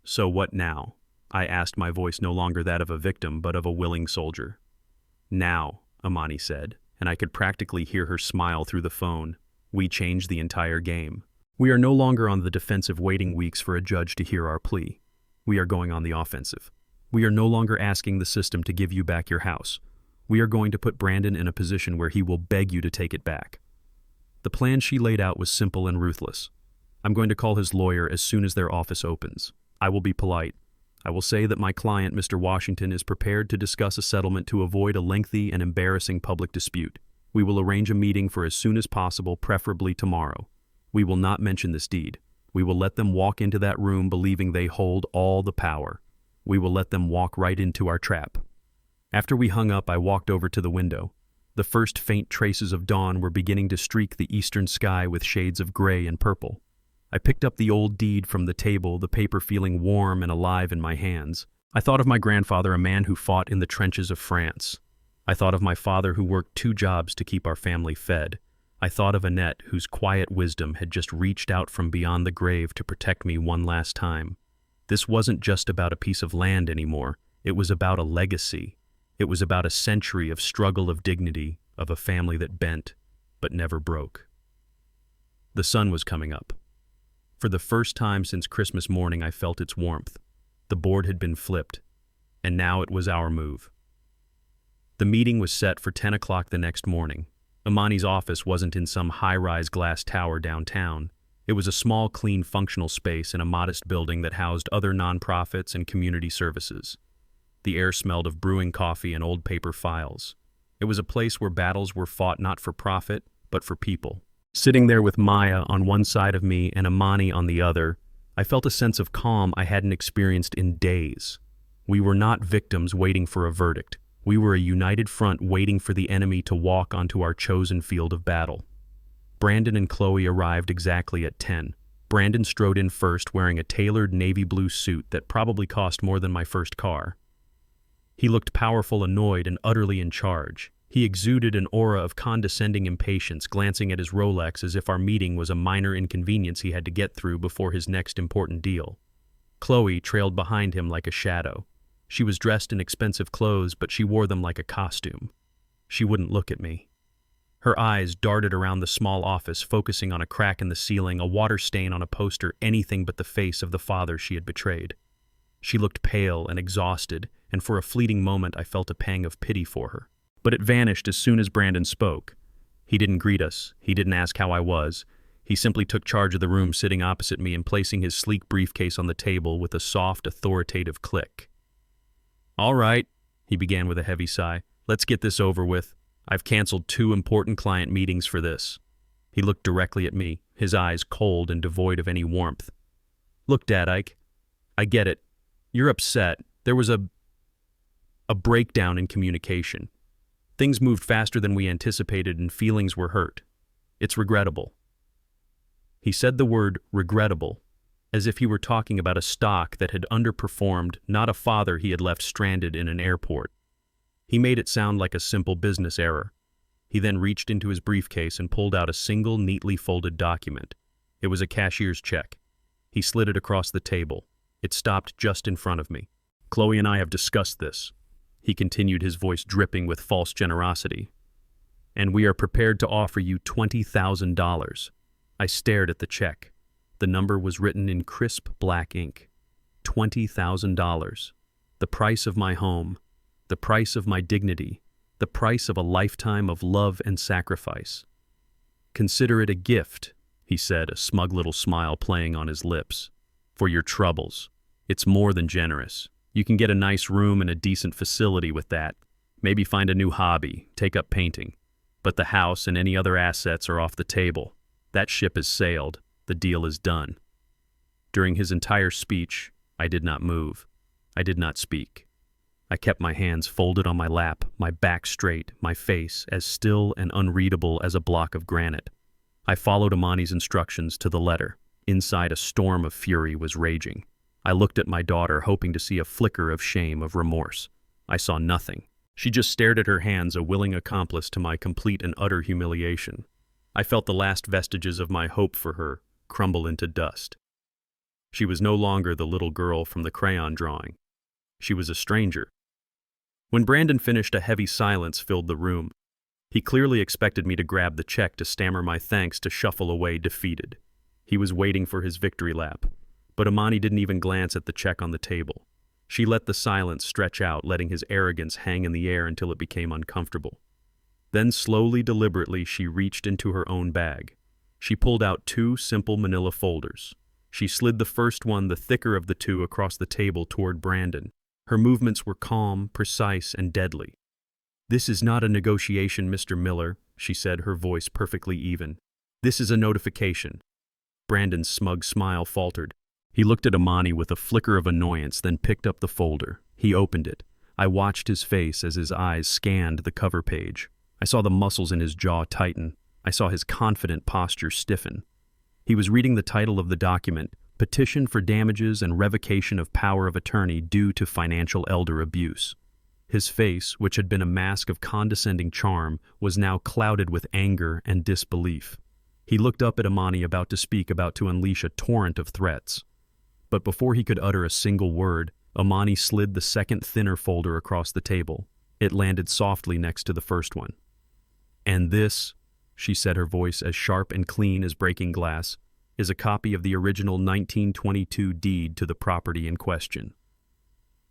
"So what now?" I asked, my voice no longer that of a victim, but of a willing soldier. "Now," Imani said, and I could practically hear her smile through the phone, "we change the entire game. We are no longer on the defensive waiting weeks for a judge to hear our plea. We are going on the offensive. We are no longer asking the system to give you back your house. We are going to put Brandon in a position where he will beg you to take it back." The plan she laid out was simple and ruthless. I'm going to call his lawyer as soon as their office opens. I will be polite. I will say that my client, Mr. Washington, is prepared to discuss a settlement to avoid a lengthy and embarrassing public dispute. We will arrange a meeting for as soon as possible, preferably tomorrow. We will not mention this deed. We will let them walk into that room believing they hold all the power. We will let them walk right into our trap. After we hung up, I walked over to the window. The first faint traces of dawn were beginning to streak the eastern sky with shades of gray and purple. I picked up the old deed from the table, the paper feeling warm and alive in my hands. I thought of my grandfather, a man who fought in the trenches of France. I thought of my father, who worked 2 jobs to keep our family fed. I thought of Annette, whose quiet wisdom had just reached out from beyond the grave to protect me one last time. This wasn't just about a piece of land anymore. It was about a legacy. It was about a century of struggle, of dignity, of a family that bent, but never broke. The sun was coming up. For the first time since Christmas morning, I felt its warmth. The board had been flipped, and now it was our move. The meeting was set for 10 o'clock the next morning. Imani's office wasn't in some high-rise glass tower downtown. It was a small, clean, functional space in a modest building that housed other nonprofits and community services. The air smelled of brewing coffee and old paper files. It was a place where battles were fought not for profit, but for people. Sitting there with Maya on one side of me and Imani on the other, I felt a sense of calm I hadn't experienced in days. We were not victims waiting for a verdict. We were a united front waiting for the enemy to walk onto our chosen field of battle. Brandon and Chloe arrived exactly at 10. Brandon strode in first, wearing a tailored navy blue suit that probably cost more than my first car. He looked powerful, annoyed, and utterly in charge. He exuded an aura of condescending impatience, glancing at his Rolex as if our meeting was a minor inconvenience he had to get through before his next important deal. Chloe trailed behind him like a shadow. She was dressed in expensive clothes, but she wore them like a costume. She wouldn't look at me. Her eyes darted around the small office, focusing on a crack in the ceiling, a water stain on a poster, anything but the face of the father she had betrayed. She looked pale and exhausted, and for a fleeting moment I felt a pang of pity for her. But it vanished as soon as Brandon spoke. He didn't greet us. He didn't ask how I was. He simply took charge of the room, sitting opposite me and placing his sleek briefcase on the table with a soft, authoritative click. "All right," he began with a heavy sigh. "Let's get this over with. I've canceled 2 important client meetings for this." He looked directly at me, his eyes cold and devoid of any warmth. "Look, Dad, Ike, I get it. You're upset. There was a breakdown in communication. Things moved faster than we anticipated and feelings were hurt. It's regrettable." He said the word regrettable, as if he were talking about a stock that had underperformed, not a father he had left stranded in an airport. He made it sound like a simple business error. He then reached into his briefcase and pulled out a single, neatly folded document. It was a cashier's check. He slid it across the table. It stopped just in front of me. "Chloe and I have discussed this," he continued, his voice dripping with false generosity. "And we are prepared to offer you $20,000. I stared at the check. The number was written in crisp black ink. $20,000. The price of my home. The price of my dignity. The price of a lifetime of love and sacrifice. Consider it a gift," he said, a smug little smile playing on his lips, "for your troubles. It's more than generous. You can get a nice room and a decent facility with that. Maybe find a new hobby, take up painting. But the house and any other assets are off the table. That ship has sailed. The deal is done." During his entire speech, I did not move. I did not speak. I kept my hands folded on my lap, my back straight, my face as still and unreadable as a block of granite. I followed Imani's instructions to the letter. Inside, a storm of fury was raging. I looked at my daughter, hoping to see a flicker of shame, of remorse. I saw nothing. She just stared at her hands, a willing accomplice to my complete and utter humiliation. I felt the last vestiges of my hope for her crumble into dust. She was no longer the little girl from the crayon drawing. She was a stranger. When Brandon finished, a heavy silence filled the room. He clearly expected me to grab the check, to stammer my thanks, to shuffle away defeated. He was waiting for his victory lap. But Imani didn't even glance at the check on the table. She let the silence stretch out, letting his arrogance hang in the air until it became uncomfortable. Then slowly, deliberately, she reached into her own bag. She pulled out two simple manila folders. She slid the first one, the thicker of the two, across the table toward Brandon. Her movements were calm, precise, and deadly. "This is not a negotiation, Mr. Miller," she said, her voice perfectly even. "This is a notification." Brandon's smug smile faltered. He looked at Amani with a flicker of annoyance, then picked up the folder. He opened it. I watched his face as his eyes scanned the cover page. I saw the muscles in his jaw tighten. I saw his confident posture stiffen. He was reading the title of the document, Petition for Damages and Revocation of Power of Attorney Due to Financial Elder Abuse. His face, which had been a mask of condescending charm, was now clouded with anger and disbelief. He looked up at Amani, about to speak, about to unleash a torrent of threats. But before he could utter a single word, Amani slid the second, thinner folder across the table. It landed softly next to the first one. "And this," she said, her voice as sharp and clean as breaking glass, "is a copy of the original 1922 deed to the property in question."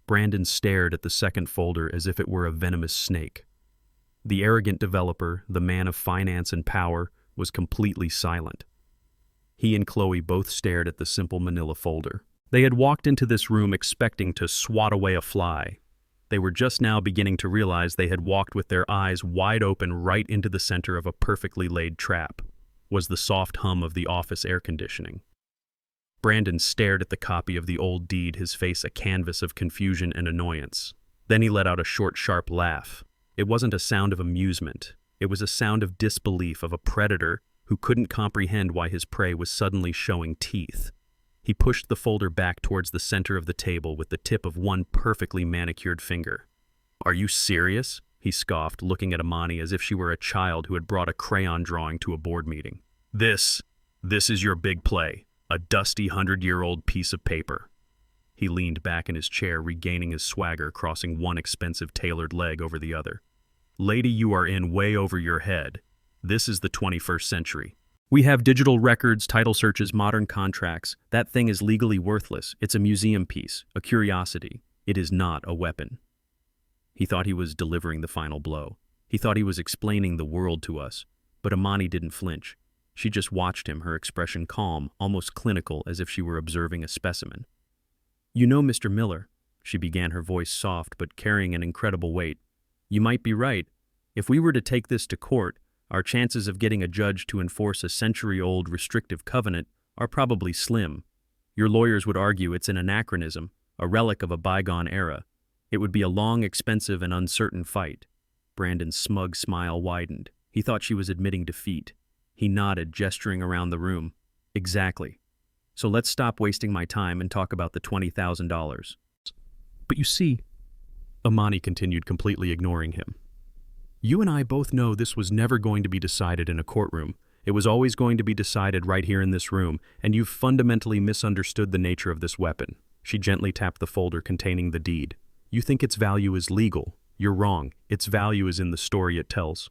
Brandon stared at the second folder as if it were a venomous snake. The arrogant developer, the man of finance and power, was completely silent. He and Chloe both stared at the simple manila folder. They had walked into this room expecting to swat away a fly. They were just now beginning to realize they had walked with their eyes wide open right into the center of a perfectly laid trap. Was the soft hum of the office air conditioning. Brandon stared at the copy of the old deed, his face a canvas of confusion and annoyance. Then he let out a short, sharp laugh. It wasn't a sound of amusement. It was a sound of disbelief, of a predator who couldn't comprehend why his prey was suddenly showing teeth. He pushed the folder back towards the center of the table with the tip of one perfectly manicured finger. "Are you serious?" he scoffed, looking at Amani as if she were a child who had brought a crayon drawing to a board meeting. This is your big play, a dusty 100-year-old piece of paper." He leaned back in his chair, regaining his swagger, crossing one expensive tailored leg over the other. "Lady, you are in way over your head. This is the 21st century. We have digital records, title searches, modern contracts. That thing is legally worthless. It's a museum piece, a curiosity. It is not a weapon." He thought he was delivering the final blow. He thought he was explaining the world to us. But Amani didn't flinch. She just watched him, her expression calm, almost clinical, as if she were observing a specimen. "You know, Mr. Miller," she began, her voice soft but carrying an incredible weight, "you might be right. If we were to take this to court, our chances of getting a judge to enforce a century-old restrictive covenant are probably slim. Your lawyers would argue it's an anachronism, a relic of a bygone era. It would be a long, expensive, and uncertain fight." Brandon's smug smile widened. He thought she was admitting defeat. He nodded, gesturing around the room. "Exactly. So let's stop wasting my time and talk about the $20,000. "But you see," Amani continued, completely ignoring him, "you and I both know this was never going to be decided in a courtroom. It was always going to be decided right here in this room, and you've fundamentally misunderstood the nature of this weapon." She gently tapped the folder containing the deed. "You think its value is legal. You're wrong. Its value is in the story it tells."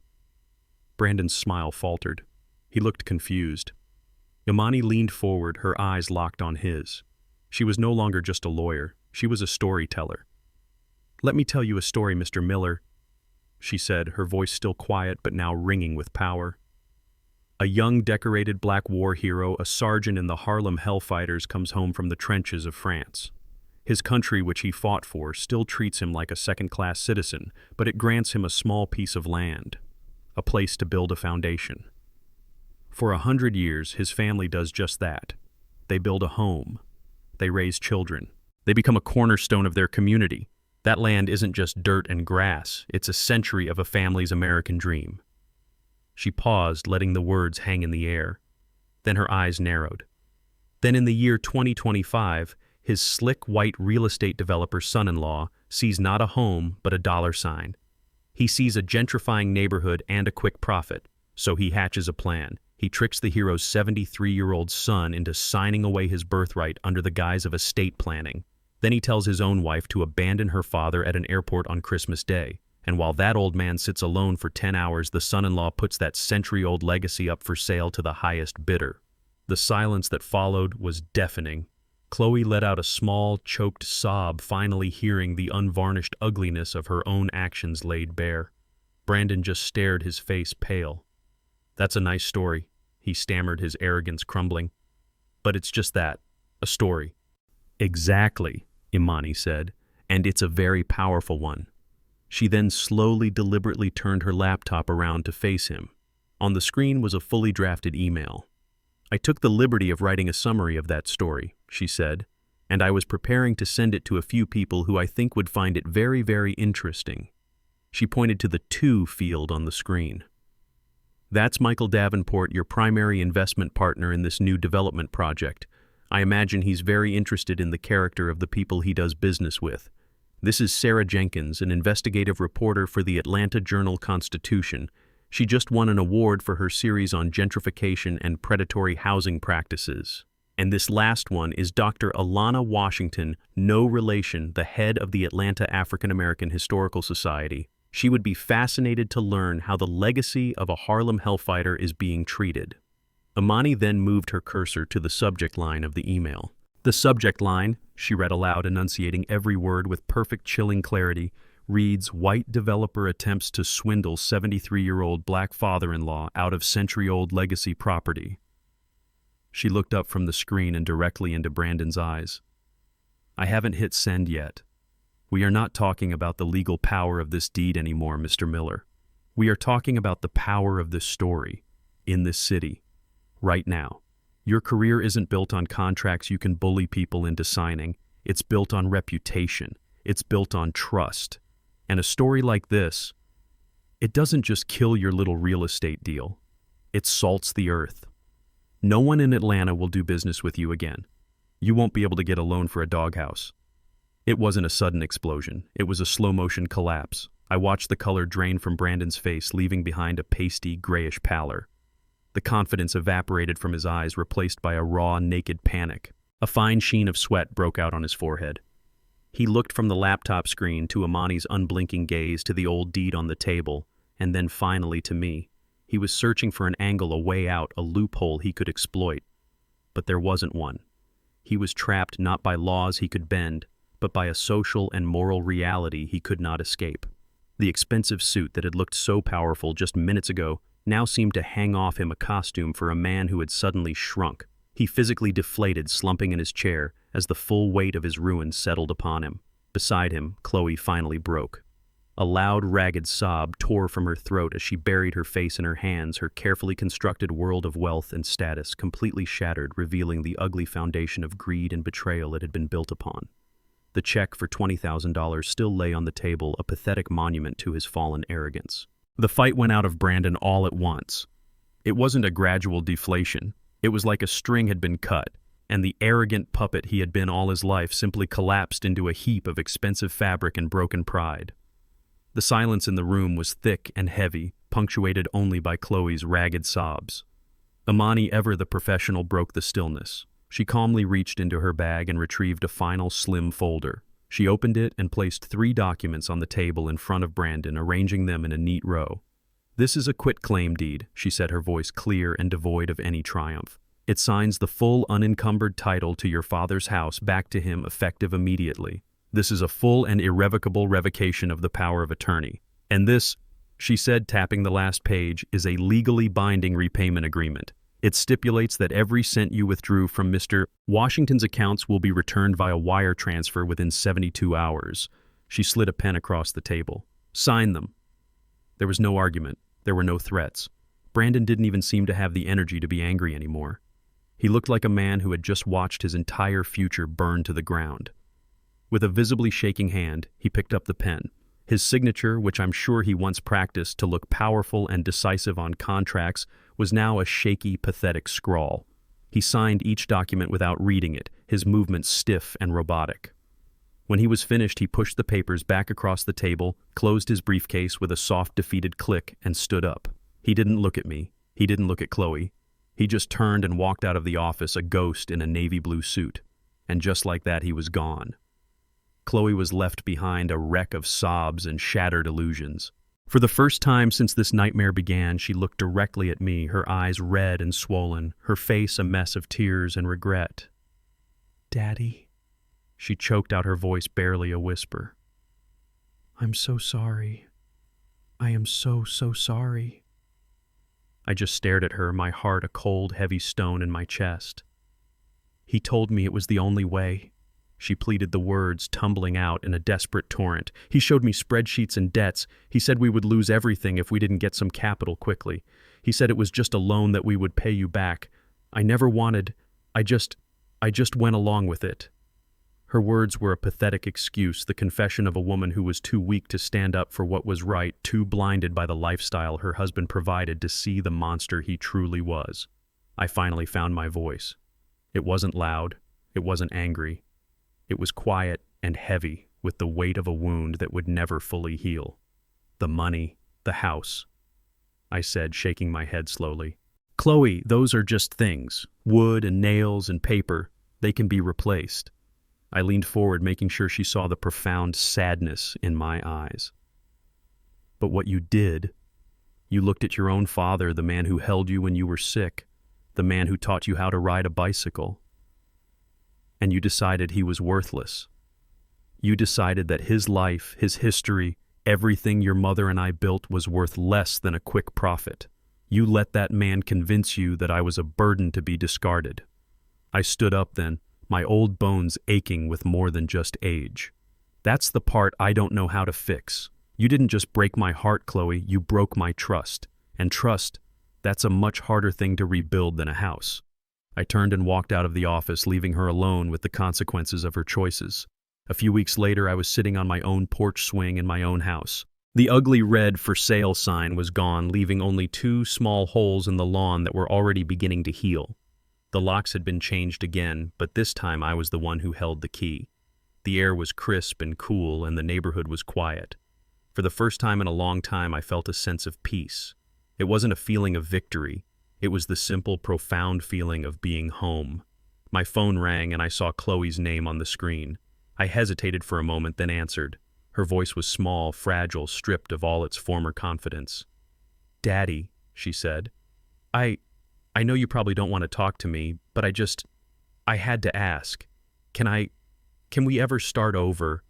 Brandon's smile faltered. He looked confused. Imani leaned forward, her eyes locked on his. She was no longer just a lawyer. She was a storyteller. "Let me tell you a story, Mr. Miller," she said, her voice still quiet but now ringing with power. A young, decorated black war hero, a sergeant in the Harlem Hellfighters, comes home from the trenches of France. His country, which he fought for, still treats him like a second-class citizen, but it grants him a small piece of land, a place to build a foundation. For 100 years, his family does just that. They build a home. They raise children. They become a cornerstone of their community. That land isn't just dirt and grass. It's a century of a family's American dream. She paused, letting the words hang in the air. Then her eyes narrowed. Then in the year 2025, his slick white real estate developer son-in-law sees not a home, but a dollar sign. He sees a gentrifying neighborhood and a quick profit, so he hatches a plan. He tricks the hero's 73-year-old son into signing away his birthright under the guise of estate planning. Then he tells his own wife to abandon her father at an airport on Christmas Day. And while that old man sits alone for 10 hours, the son-in-law puts that century-old legacy up for sale to the highest bidder. The silence that followed was deafening. Chloe let out a small, choked sob, finally hearing the unvarnished ugliness of her own actions laid bare. Brandon just stared, his face pale. "That's a nice story," he stammered, his arrogance crumbling. "But it's just that, a story." "Exactly," Imani said, "and it's a very powerful one." She then slowly, deliberately turned her laptop around to face him. On the screen was a fully drafted email. "I took the liberty of writing a summary of that story," she said, "and I was preparing to send it to a few people who I think would find it very, very interesting." She pointed to the "to" field on the screen. "That's Michael Davenport, your primary investment partner in this new development project. I imagine he's very interested in the character of the people he does business with. This is Sarah Jenkins, an investigative reporter for the Atlanta Journal-Constitution. She just won an award for her series on gentrification and predatory housing practices. And this last one is Dr. Alana Washington, no relation, the head of the Atlanta African American Historical Society. She would be fascinated to learn how the legacy of a Harlem hellfighter is being treated." Imani then moved her cursor to the subject line of the email. "The subject line," she read aloud, enunciating every word with perfect chilling clarity, reads, "White developer attempts to swindle 73-year-old black father-in-law out of century-old legacy property." She looked up from the screen and directly into Brandon's eyes. "I haven't hit send yet. We are not talking about the legal power of this deed anymore, Mr. Miller. We are talking about the power of this story, in this city, right now. Your career isn't built on contracts you can bully people into signing. It's built on reputation. It's built on trust. And a story like this, it doesn't just kill your little real estate deal. It salts the earth. No one in Atlanta will do business with you again. You won't be able to get a loan for a doghouse." It wasn't a sudden explosion. It was a slow-motion collapse. I watched the color drain from Brandon's face, leaving behind a pasty, grayish pallor. The confidence evaporated from his eyes, replaced by a raw, naked panic. A fine sheen of sweat broke out on his forehead. He looked from the laptop screen to Imani's unblinking gaze, to the old deed on the table, and then finally to me. He was searching for an angle, a way out, a loophole he could exploit. But there wasn't one. He was trapped not by laws he could bend, but by a social and moral reality he could not escape. The expensive suit that had looked so powerful just minutes ago now seemed to hang off him, a costume for a man who had suddenly shrunk. He physically deflated, slumping in his chair as the full weight of his ruin settled upon him. Beside him, Chloe finally broke. A loud, ragged sob tore from her throat as she buried her face in her hands, her carefully constructed world of wealth and status completely shattered, revealing the ugly foundation of greed and betrayal it had been built upon. The check for $20,000 still lay on the table, a pathetic monument to his fallen arrogance. The fight went out of Brandon all at once. It wasn't a gradual deflation. It was like a string had been cut, and the arrogant puppet he had been all his life simply collapsed into a heap of expensive fabric and broken pride. The silence in the room was thick and heavy, punctuated only by Chloe's ragged sobs. Imani, ever the professional, broke the stillness. She calmly reached into her bag and retrieved a final slim folder. She opened it and placed 3 documents on the table in front of Brandon, arranging them in a neat row. "This is a quitclaim deed," she said, her voice clear and devoid of any triumph. "It signs the full unencumbered title to your father's house back to him, effective immediately. This is a full and irrevocable revocation of the power of attorney. And this," she said, tapping the last page, "is a legally binding repayment agreement. It stipulates that every cent you withdrew from Mr. Washington's accounts will be returned via wire transfer within 72 hours. She slid a pen across the table. "Sign them." There was no argument. There were no threats. Brandon didn't even seem to have the energy to be angry anymore. He looked like a man who had just watched his entire future burn to the ground. With a visibly shaking hand, he picked up the pen. His signature, which I'm sure he once practiced to look powerful and decisive on contracts, was now a shaky, pathetic scrawl. He signed each document without reading it, his movements stiff and robotic. When he was finished, he pushed the papers back across the table, closed his briefcase with a soft, defeated click, and stood up. He didn't look at me. He didn't look at Chloe. He just turned and walked out of the office, a ghost in a navy blue suit. And just like that, he was gone. Chloe was left behind, a wreck of sobs and shattered illusions. For the first time since this nightmare began, she looked directly at me, her eyes red and swollen, her face a mess of tears and regret. "Daddy," she choked out, her voice barely a whisper. "I'm so sorry. I am so, so sorry. I just stared at her, my heart a cold, heavy stone in my chest. He told me it was the only way. She pleaded, the words tumbling out in a desperate torrent. He showed me spreadsheets and debts. He said we would lose everything if we didn't get some capital quickly. He said it was just a loan that we would pay you back. I never wanted. I just went along with it. Her words were a pathetic excuse, the confession of a woman who was too weak to stand up for what was right, too blinded by the lifestyle her husband provided to see the monster he truly was. I finally found my voice. It wasn't loud. It wasn't angry. It was quiet and heavy, with the weight of a wound that would never fully heal. The money, the house, I said, shaking my head slowly. Chloe, those are just things. Wood and nails and paper. They can be replaced. I leaned forward, making sure she saw the profound sadness in my eyes. But what you did, you looked at your own father, the man who held you when you were sick, the man who taught you how to ride a bicycle, and you decided he was worthless. You decided that his life, his history, everything your mother and I built was worth less than a quick profit. You let that man convince you that I was a burden to be discarded. I stood up then, my old bones aching with more than just age. That's the part I don't know how to fix. You didn't just break my heart, Chloe, you broke my trust. And trust, that's a much harder thing to rebuild than a house. I turned and walked out of the office, leaving her alone with the consequences of her choices. A few weeks later, I was sitting on my own porch swing in my own house. The ugly red "for sale" sign was gone, leaving only 2 small holes in the lawn that were already beginning to heal. The locks had been changed again, but this time I was the one who held the key. The air was crisp and cool, and the neighborhood was quiet. For the first time in a long time, I felt a sense of peace. It wasn't a feeling of victory. It was the simple, profound feeling of being home. My phone rang, and I saw Chloe's name on the screen. I hesitated for a moment, then answered. Her voice was small, fragile, stripped of all its former confidence. "Daddy," she said, I know you probably don't want to talk to me, but I had to ask. Can we ever start over?"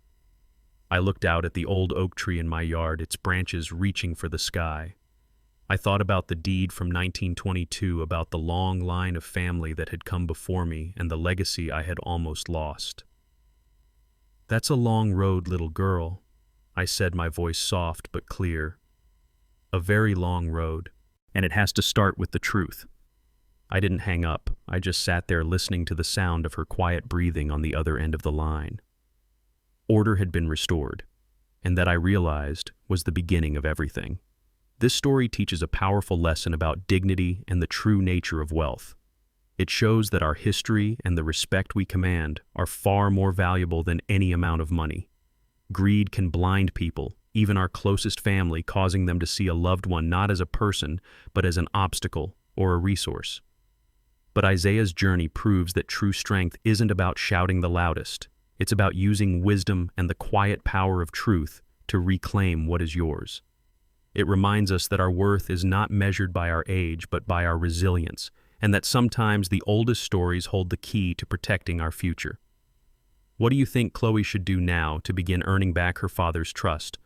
I looked out at the old oak tree in my yard, its branches reaching for the sky. I thought about the deed from 1922, about the long line of family that had come before me and the legacy I had almost lost. "That's a long road, little girl," I said, my voice soft but clear. "A very long road, and it has to start with the truth." I didn't hang up. I just sat there listening to the sound of her quiet breathing on the other end of the line. Order had been restored, and that I realized was the beginning of everything. This story teaches a powerful lesson about dignity and the true nature of wealth. It shows that our history and the respect we command are far more valuable than any amount of money. Greed can blind people, even our closest family, causing them to see a loved one not as a person, but as an obstacle or a resource. But Isaiah's journey proves that true strength isn't about shouting the loudest. It's about using wisdom and the quiet power of truth to reclaim what is yours. It reminds us that our worth is not measured by our age, but by our resilience, and that sometimes the oldest stories hold the key to protecting our future. What do you think Chloe should do now to begin earning back her father's trust?